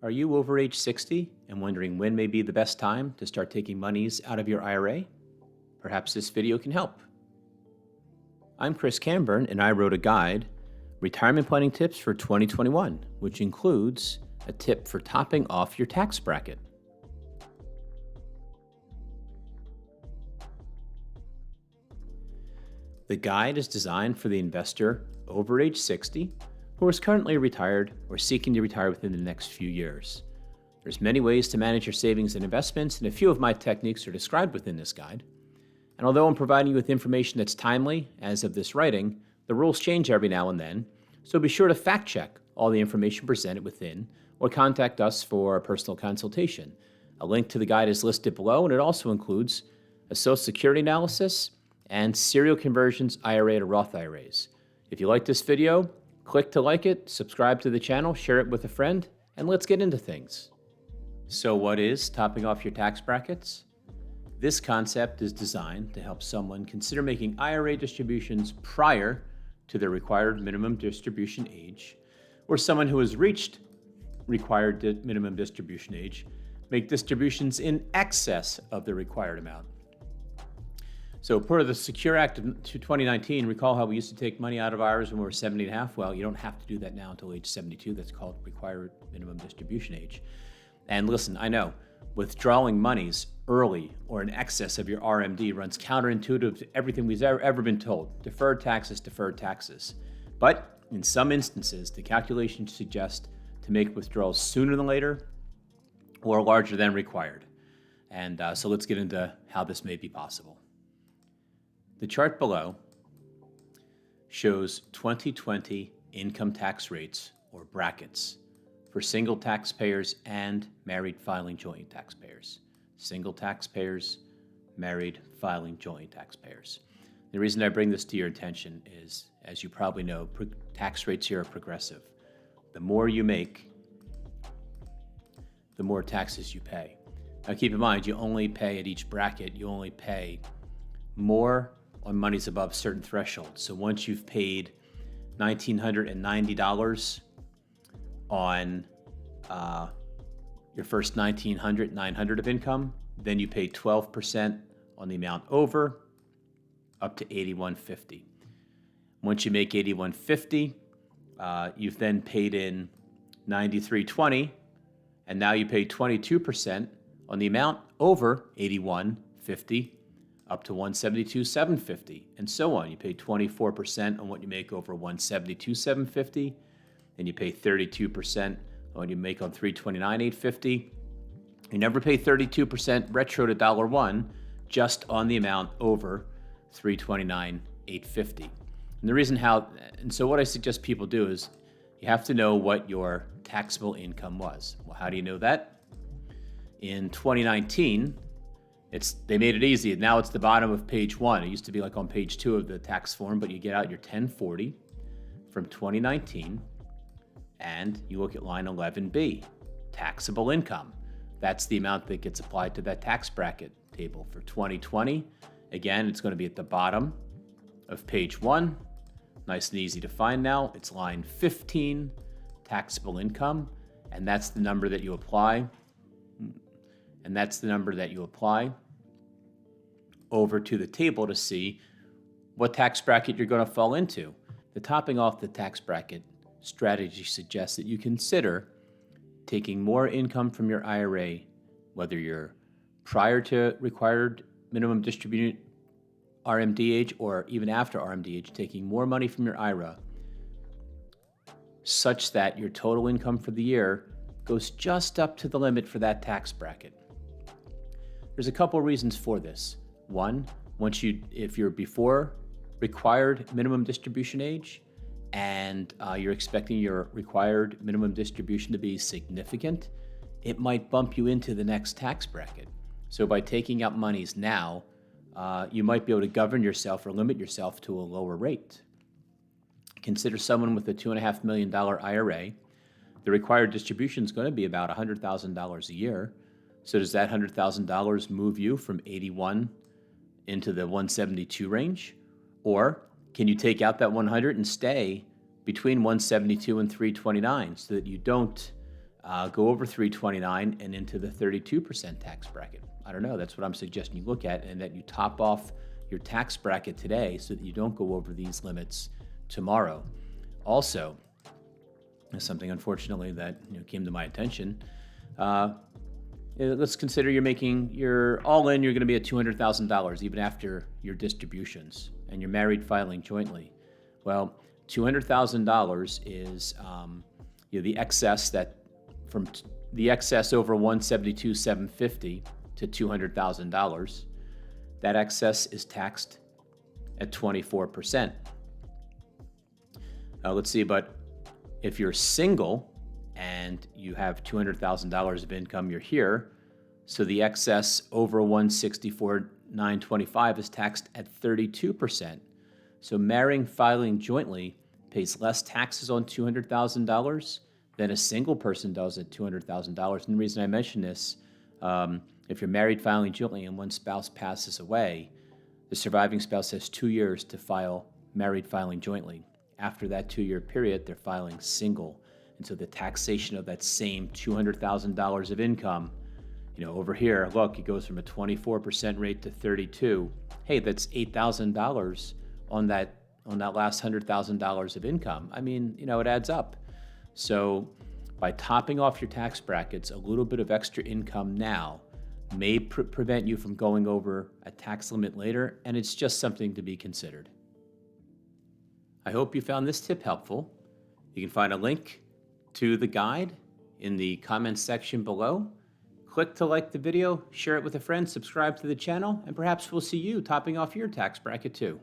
Are you over age 60 and wondering when may be the best time to start taking monies out of your IRA? Perhaps this video can help. I'm Chris Camburn, and I wrote a guide, Retirement Planning Tips for 2021, which includes a tip for topping off your tax bracket. The guide is designed for the investor over age 60 who is currently retired or seeking to retire within the next few years. There's many ways to manage your savings and investments, and a few of my techniques are described within this guide. And although I'm providing you with information that's timely as of this writing, the rules change every now and then, so be sure to fact check all the information presented within or contact us for a personal consultation. A link to the guide is listed below, and it also includes a Social Security analysis and serial conversions IRA to Roth IRAs. If you like this video, click to like it, subscribe to the channel, share it with a friend, and let's get into things. So what is topping off your tax brackets? This concept is designed to help someone consider making IRA distributions prior to their required minimum distribution age, or someone who has reached required minimum distribution age make distributions in excess of the required amount. So per the Secure Act of 2019, recall how we used to take money out of IRAs when we were 70 and a half? Well, you don't have to do that now until age 72. That's called required minimum distribution age. And listen, I know withdrawing monies early or in excess of your RMD runs counterintuitive to everything we've ever been told. Deferred taxes, deferred taxes. But in some instances, the calculations suggest to make withdrawals sooner than later or larger than required. And so let's get into how this may be possible. The chart below shows 2020 income tax rates, or brackets, for single taxpayers and married filing joint taxpayers. Single taxpayers, married filing joint taxpayers. The reason I bring this to your attention is, as you probably know, tax rates here are progressive. The more you make, the more taxes you pay. Now keep in mind, you only pay at each bracket, you only pay more on monies above certain thresholds. So once you've paid $1,990 on your first $900 of income, then you pay 12% on the amount over, up to $8,150. Once you make $8,150, you've then paid in $93.20, and now you pay 22% on the amount over $8,150, up to $172,750, and so on. You pay 24% on what you make over $172,750, and you pay 32% on what you make on $329,850. You never pay 32% retro to $1 just on the amount over $329,850. And the reason so what I suggest people do is you have to know what your taxable income was. Well, how do you know that? In 2019, they made it easy. Now it's the bottom of page 1. It used to be like on page 2 of the tax form, but you get out your 1040 from 2019 and you look at line 11B, taxable income. That's the amount that gets applied to that tax bracket table for 2020. Again, it's going to be at the bottom of page 1. Nice and easy to find now. It's line 15, taxable income, and that's the number that you apply. And that's the number that you apply over to the table to see what tax bracket you're going to fall into. The topping off the tax bracket strategy suggests that you consider taking more income from your IRA, whether you're prior to required minimum distribution RMD age or even after RMD age, taking more money from your IRA such that your total income for the year goes just up to the limit for that tax bracket. There's a couple reasons for this. One, if you're before required minimum distribution age and you're expecting your required minimum distribution to be significant, it might bump you into the next tax bracket. So by taking out monies now, you might be able to govern yourself or limit yourself to a lower rate. Consider someone with a $2.5 million IRA. The required distribution is going to be about $100,000 a year. So does that $100,000 move you from 81 into the 172 range? Or can you take out that 100 and stay between 172 and 329 so that you don't go over 329 and into the 32% tax bracket. I don't know. That's what I'm suggesting you look at, and that you top off your tax bracket today so that you don't go over these limits tomorrow. Also, something unfortunately that came to my attention. Let's consider you're all in. You're going to be at $200,000 even after your distributions, and you're married filing jointly. Well, $200,000 is the excess from the excess over $172,750 to $200,000. That excess is taxed at 24%. Let's see, but if you're single and you have $200,000 of income, you're here, so the excess over $164,925 is taxed at 32%. So marrying filing jointly pays less taxes on $200,000 than a single person does at $200,000. And the reason I mention this, if you're married filing jointly and one spouse passes away, the surviving spouse has 2 years to file married filing jointly. After that 2-year period, they're filing single. And so the taxation of that same $200,000 of income, over here, look, it goes from a 24% rate to 32. Hey, that's $8,000 on that last $100,000 of income. I mean, it adds up. So by topping off your tax brackets, a little bit of extra income now may prevent you from going over a tax limit later, and it's just something to be considered. I hope you found this tip helpful. You can find a link to the guide in the comments section below. Click to like the video, share it with a friend, subscribe to the channel, and perhaps we'll see you topping off your tax bracket too.